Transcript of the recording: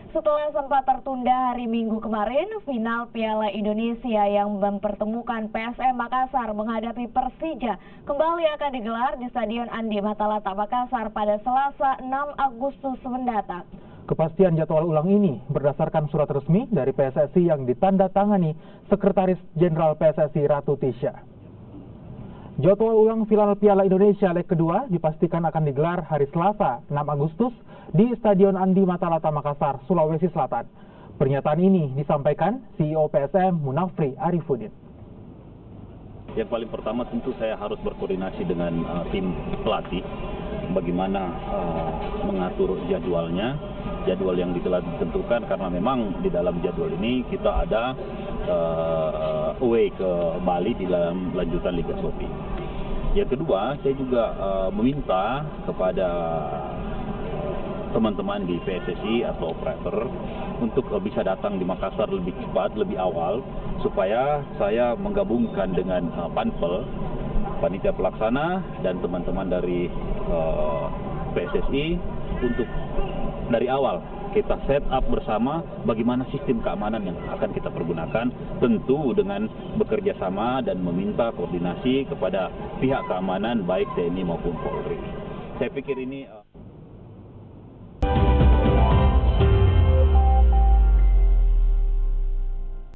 Setelah sempat tertunda hari Minggu kemarin, final Piala Indonesia yang mempertemukan PSM Makassar menghadapi Persija kembali akan digelar di Stadion Andi Matalata Makassar pada Selasa 6 Agustus mendatang. Kepastian jadwal ulang ini berdasarkan surat resmi dari PSSI yang ditandatangani Sekretaris Jenderal PSSI Ratu Tisha. Jadwal ulang final Piala Indonesia leg kedua dipastikan akan digelar hari Selasa 6 Agustus di Stadion Andi Matalata Makassar, Sulawesi Selatan. Pernyataan ini disampaikan CEO PSM Munafri Arifudin. Yang paling pertama tentu saya harus berkoordinasi dengan tim pelatih bagaimana mengatur jadwalnya, jadwal yang telah ditentukan karena memang di dalam jadwal ini kita ada away ke Bali di dalam lanjutan Liga Sopi. Yang kedua, saya juga meminta kepada teman-teman di PSSI atau operator untuk bisa datang di Makassar lebih cepat, lebih awal, supaya saya menggabungkan dengan Panpel, panitia pelaksana dan teman-teman dari PSSI untuk dari awal kita set up bersama bagaimana sistem keamanan yang akan kita pergunakan, tentu dengan bekerja sama dan meminta koordinasi kepada pihak keamanan baik TNI maupun Polri. Saya pikir ini